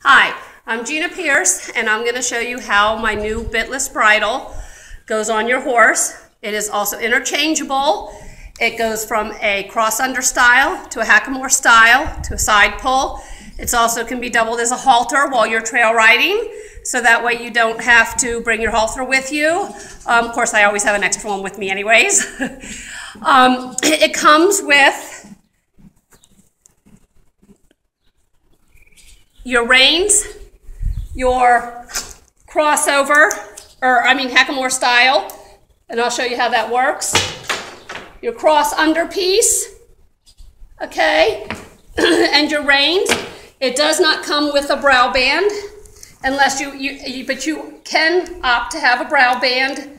Hi, I'm Gina Pierce, and I'm going to show you how my new bitless bridle goes on your horse. It is also interchangeable. It goes from a cross-under style to a hackamore style to a side pull. It also can be doubled as a halter while you're trail riding, so that way you don't have to bring your halter with you. Of course, I always have an extra one with me anyways. It comes with your reins, your crossover, hackamore style, and I'll show you how that works. Your cross under piece, okay, and your reins. It does not come with a brow band, unless but you can opt to have a brow band.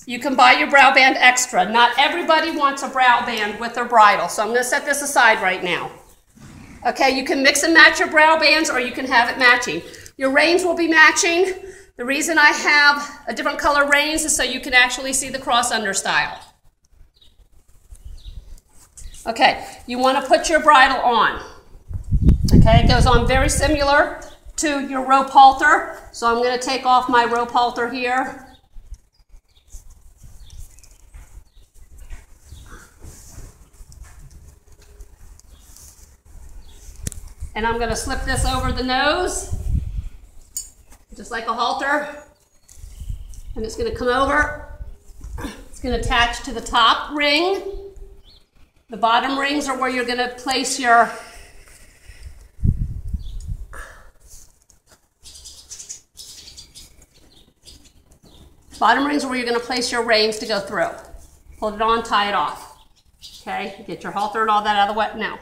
You can buy your brow band extra. Not everybody wants a brow band with their bridle, so I'm going to set this aside right now. Okay, you can mix and match your brow bands, or you can have it matching. Your reins will be matching. The reason I have a different color reins is so you can actually see the cross-under style. Okay, you want to put your bridle on. Okay, it goes on very similar to your rope halter. So I'm going to take off my rope halter here. And I'm going to slip this over the nose, just like a halter. And it's going to come over. It's going to attach to the top ring. The bottom rings are where you're going to place your reins to go through. Pull it on, tie it off. Okay, get your halter and all that out of the way. Now,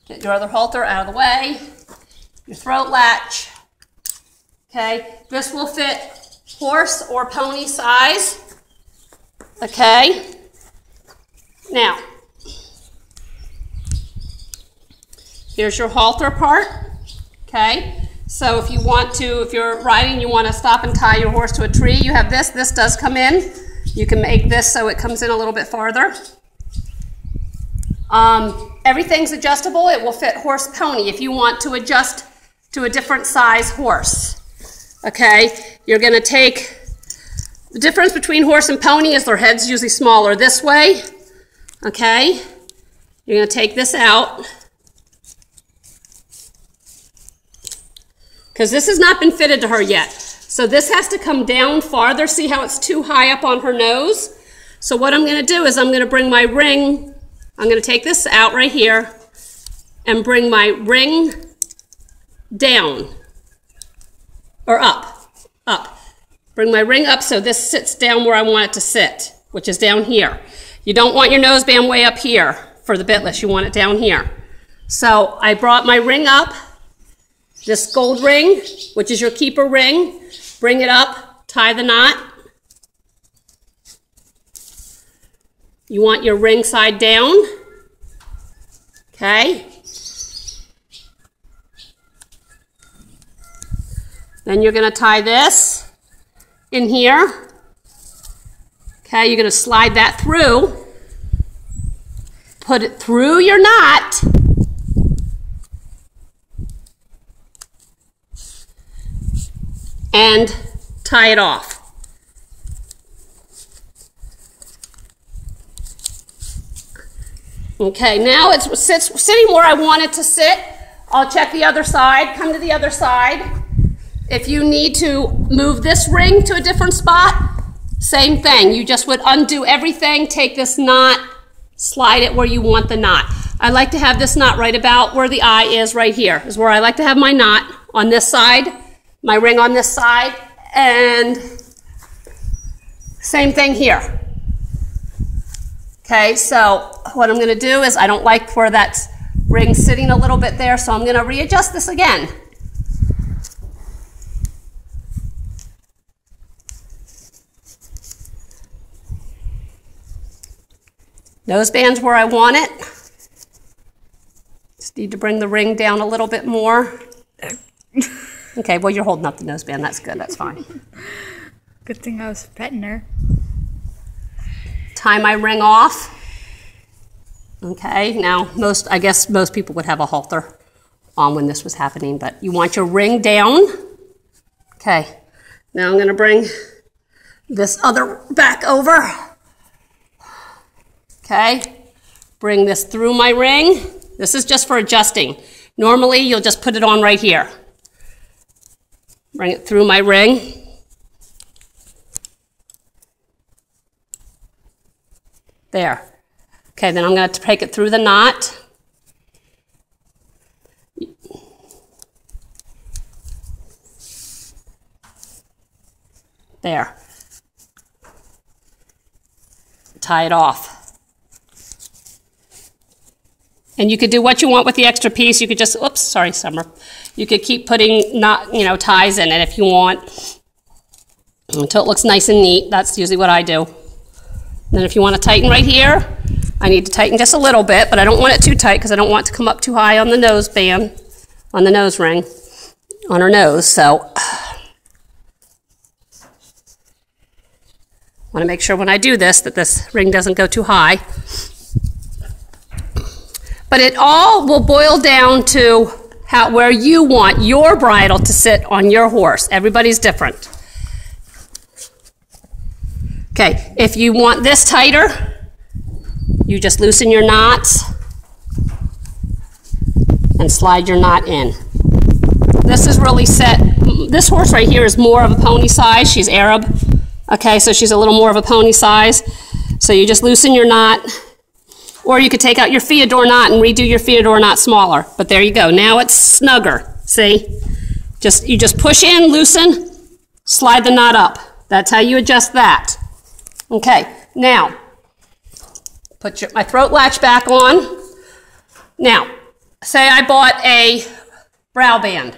get your other halter out of the way. Your throat latch. Okay, this will fit horse or pony size. Okay, now, here's your halter part. Okay, so if you're riding, you want to stop and tie your horse to a tree, you have this. This does come in. You can make this so it comes in a little bit farther. Everything's adjustable. It will fit horse pony if you want to adjust to a different size horse. Okay, you're going to take the difference between horse and pony is their head's usually smaller this way. Okay, you're going to take this out because this has not been fitted to her yet. So this has to come down farther. See how it's too high up on her nose? So what I'm going to do is I'm going to bring my ring. I'm going to take this out right here and bring my ring down, or up. Bring my ring up so this sits down where I want it to sit, which is down here. You don't want your noseband way up here for the bitless. You want it down here. So I brought my ring up, this gold ring, which is your keeper ring. Bring it up, tie the knot. You want your ring side down, okay? Then you're going to tie this in here, okay? You're going to slide that through, put it through your knot, and tie it off. Okay, now it's sitting where I want it to sit. I'll check the other side, come to the other side. If you need to move this ring to a different spot, same thing. You just would undo everything, take this knot, slide it where you want the knot. I like to have this knot right about where the eye is, right here, is where I like to have my knot on this side, my ring on this side, and same thing here. Okay, so what I'm going to do is I don't like where that ring's sitting a little bit there, so I'm going to readjust this again. Noseband's where I want it. Just need to bring the ring down a little bit more. Okay, well, you're holding up the noseband. That's good. That's fine. Good thing I was petting her. Tie my ring off. Okay, now I guess most people would have a halter on when this was happening, but you want your ring down. Okay, now I'm going to bring this other back over. Okay, bring this through my ring. This is just for adjusting. Normally, you'll just put it on right here. Bring it through my ring. There. Okay, then I'm going to take it through the knot. There. Tie it off. And you could do what you want with the extra piece. You could just, oops, sorry, Summer. You could keep putting ties in it if you want until it looks nice and neat. That's usually what I do. Then if you want to tighten right here, I need to tighten just a little bit, but I don't want it too tight because I don't want it to come up too high on the nose band, on the nose ring, on her nose. So I want to make sure when I do this that this ring doesn't go too high. But it all will boil down to where you want your bridle to sit on your horse. Everybody's different. Okay, if you want this tighter, you just loosen your knots and slide your knot in. This is really set. This horse right here is more of a pony size. She's Arab. Okay, so she's a little more of a pony size. So you just loosen your knot, or you could take out your Feodor knot and redo your Feodor knot smaller. But there you go. Now it's snugger. See? You just push in, loosen, slide the knot up. That's how you adjust that. Okay, now put my throat latch back on. Now, say I bought a brow band.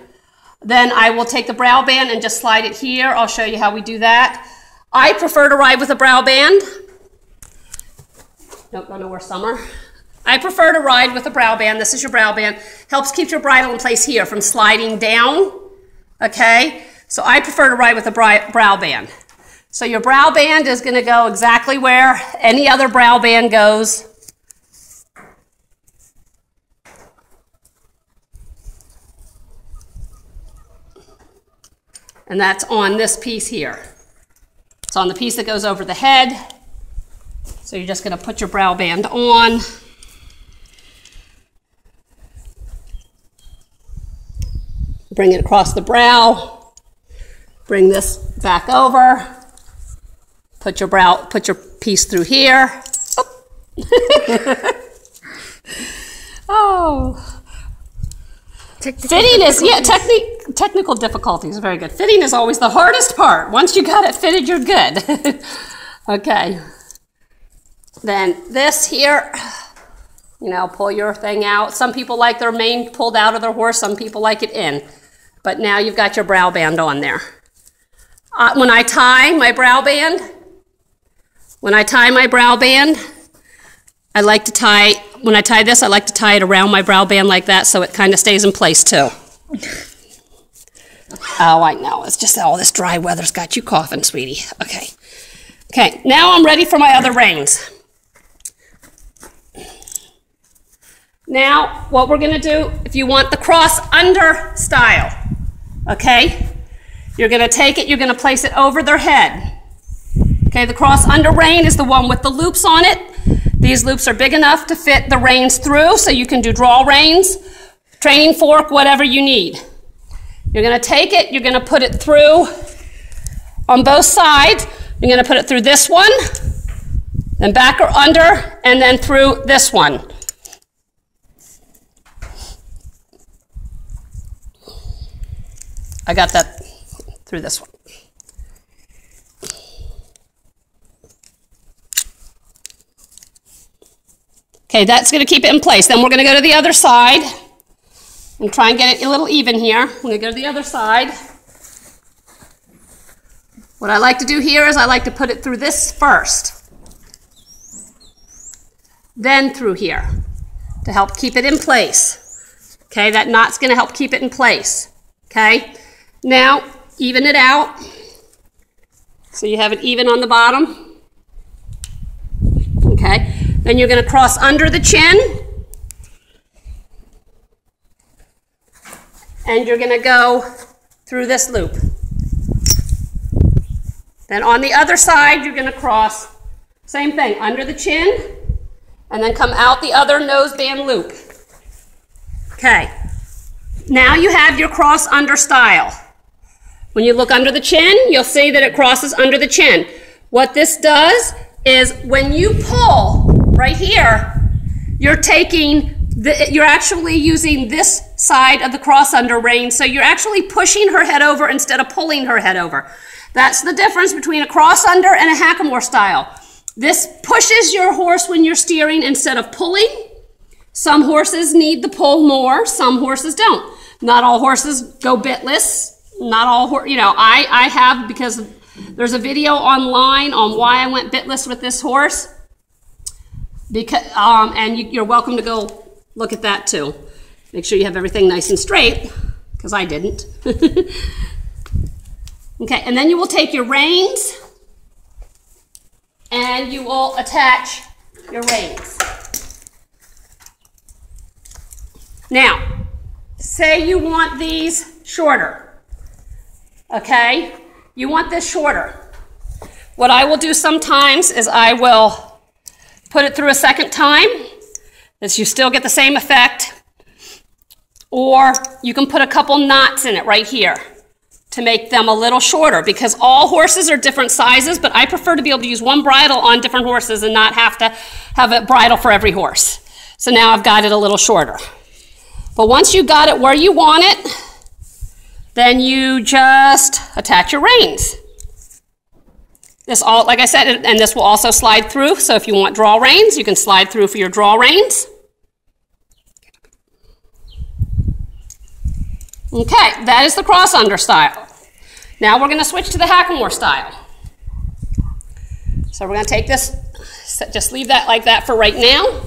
Then I will take the brow band and just slide it here. I'll show you how we do that. I prefer to ride with a brow band. Don't go nowhere, Summer. I prefer to ride with a brow band. This is your brow band. Helps keep your bridle in place here from sliding down. Okay? So I prefer to ride with a brow band. So your brow band is going to go exactly where any other brow band goes. And that's on this piece here. It's on the piece that goes over the head. So you're just going to put your brow band on. Bring it across the brow. Bring this back over. Put your piece through here. Oh. Fitting is, technical difficulties, very good. Fitting is always the hardest part. Once you got it fitted, you're good. Okay. Then this here, pull your thing out. Some people like their mane pulled out of their horse. Some people like it in. But now you've got your brow band on there. When I tie my brow band, I like to tie, when I tie this, I like to tie it around my brow band like that so it kind of stays in place too. Oh, I know. It's just all this dry weather's got you coughing, sweetie. Okay. Okay, now I'm ready for my other reins. Now, what we're going to do, if you want the cross-under style, okay, you're going to take it, you're going to place it over their head. Okay, the cross-under rein is the one with the loops on it. These loops are big enough to fit the reins through, so you can do draw reins, training fork, whatever you need. You're going to take it, you're going to put it through on both sides. You're going to put it through this one, then back or under, and then through this one. I got that through this one. Okay, that's going to keep it in place. Then we're going to go to the other side and try and get it a little even here. We're going to go to the other side. What I like to do here is I like to put it through this first, then through here to help keep it in place. Okay, that knot's going to help keep it in place. Okay, now even it out so you have it even on the bottom. Okay, then you're going to cross under the chin. and you're going to go through this loop. Then on the other side, you're going to cross, same thing, under the chin, and then come out the other noseband loop. Okay, now you have your cross under style. When you look under the chin, you'll see that it crosses under the chin. What this does is when you pull right here, you're actually using this side of the cross under rein, so you're actually pushing her head over instead of pulling her head over. That's the difference between a cross under and a hackamore style. This pushes your horse when you're steering instead of pulling. Some horses need the pull more, some horses don't. Not all horses go bitless. Not all, I have, because there's a video online on why I went bitless with this horse. Because, and you're welcome to go look at that too. Make sure you have everything nice and straight, because I didn't. Okay, and then you will take your reins and you will attach your reins. Now, say you want these shorter, okay? You want this shorter. What I will do sometimes is I will put it through a second time, as you still get the same effect, or you can put a couple knots in it right here to make them a little shorter, because all horses are different sizes, but I prefer to be able to use one bridle on different horses and not have to have a bridle for every horse. So now I've got it a little shorter. But once you got it where you want it, then you just attach your reins. This all, like I said, and this will also slide through, so if you want draw reins, you can slide through for your draw reins. Okay, that is the cross under style. Now we're going to switch to the hackamore style. So we're going to take this, just leave that like that for right now.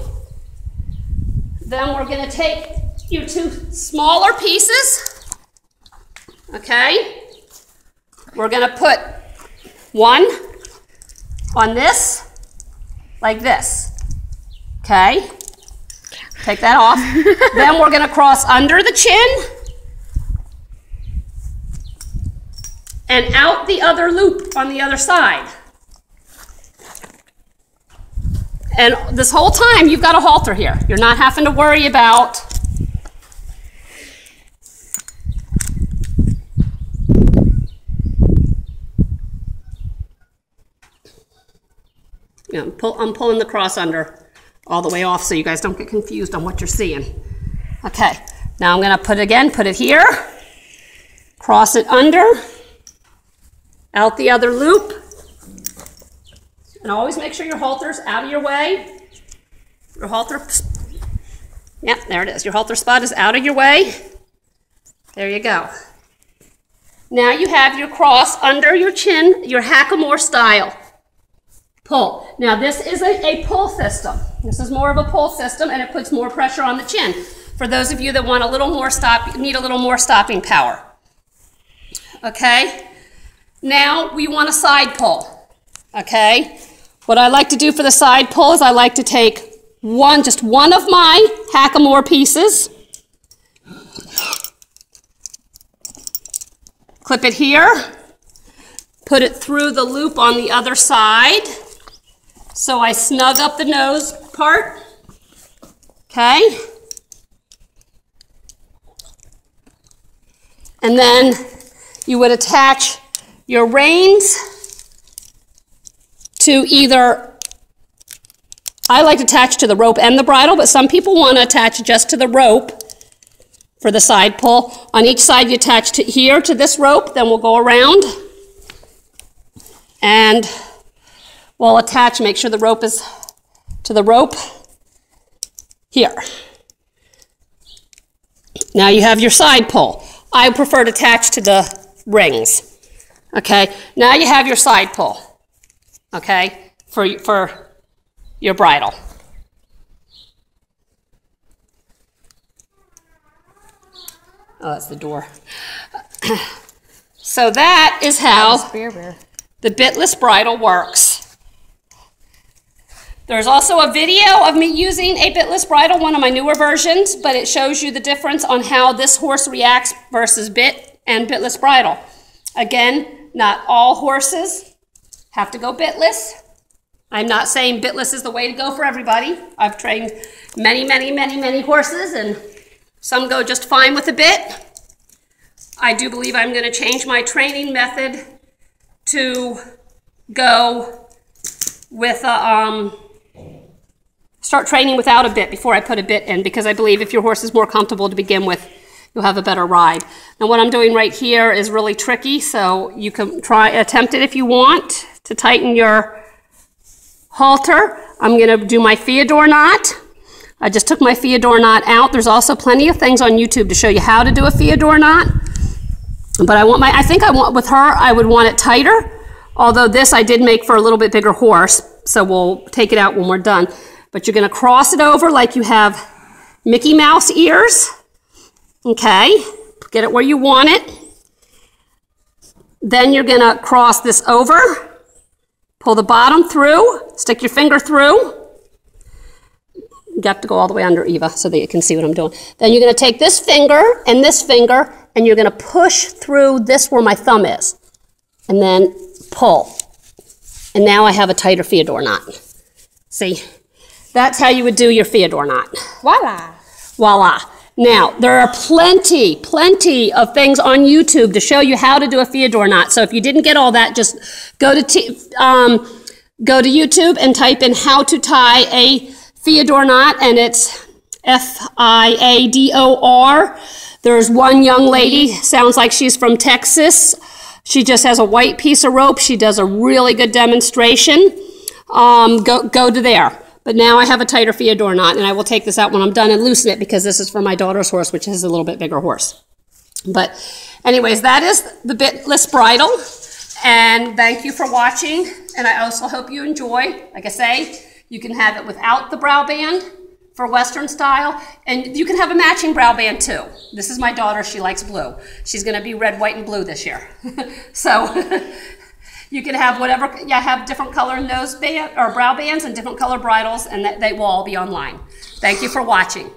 Then we're going to take your two smaller pieces. Okay, we're going to put one on this, like this. Okay, take that off. Then we're going to cross under the chin and out the other loop on the other side. And this whole time you've got a halter here. You're not having to worry about I'm pulling the cross under all the way off so you guys don't get confused on what you're seeing. Okay, now I'm going to put it here, cross it under, out the other loop, and always make sure your halter's out of your way. Your halter, yep, there it is. Your halter spot is out of your way. There you go. Now you have your cross under your chin, your hackamore style. Pull. Now this is a pull system. This is more of a pull system, and it puts more pressure on the chin. For those of you that want a little more need a little more stopping power. Okay? Now we want a side pull. Okay? What I like to do for the side pull is I like to take just one of my hackamore pieces, clip it here, put it through the loop on the other side, so I snug up the nose part. Okay? And then you would attach your reins to either, I like to attach to the rope and the bridle, but some people want to attach just to the rope for the side pull. On each side you attach to here to this rope, then we'll go around and we'll attach, make sure the rope is to the rope here. Now you have your side pull. I prefer to attach to the rings. Okay, now you have your side pull, okay, for your bridle. Oh, that's the door. So that is how the bitless bridle works. There's also a video of me using a bitless bridle, one of my newer versions, but it shows you the difference on how this horse reacts versus bit and bitless bridle. Again, not all horses have to go bitless. I'm not saying bitless is the way to go for everybody. I've trained many horses, and some go just fine with a bit. I do believe I'm going to change my training method to go with start training without a bit before I put a bit in, because I believe if your horse is more comfortable to begin with, you'll have a better ride. Now what I'm doing right here is really tricky, so you can attempt it if you want to tighten your halter. I'm going to do my Theodore knot. I just took my Theodore knot out. There's also plenty of things on YouTube to show you how to do a Theodore knot. But I think with her, I would want it tighter. Although this I did make for a little bit bigger horse, so we'll take it out when we're done. But you're going to cross it over like you have Mickey Mouse ears. Okay, get it where you want it. Then you're going to cross this over, pull the bottom through, stick your finger through. You have to go all the way under, Eva, so that you can see what I'm doing. Then you're going to take this finger, and you're going to push through this where my thumb is. And then pull. And now I have a tighter Theodore knot. See? That's how you would do your Theodore knot. Voila. Voila. Now, there are plenty of things on YouTube to show you how to do a Theodore knot. So if you didn't get all that, just go to YouTube and type in how to tie a Theodore knot, and it's F-I-A-D-O-R. There's one young lady, sounds like she's from Texas. She just has a white piece of rope. She does a really good demonstration. Go to there. But now I have a tighter Theodore knot, and I will take this out when I'm done and loosen it, because this is for my daughter's horse, which is a little bit bigger horse. But anyways, that is the bitless bridle, and thank you for watching. And I also hope you enjoy. Like I say, you can have it without the brow band for Western style, and you can have a matching brow band too. This is my daughter. She likes blue. She's going to be red, white, and blue this year. So you can have whatever. Yeah, have different color nose band or brow bands and different color bridles, and they will all be online. Thank you for watching.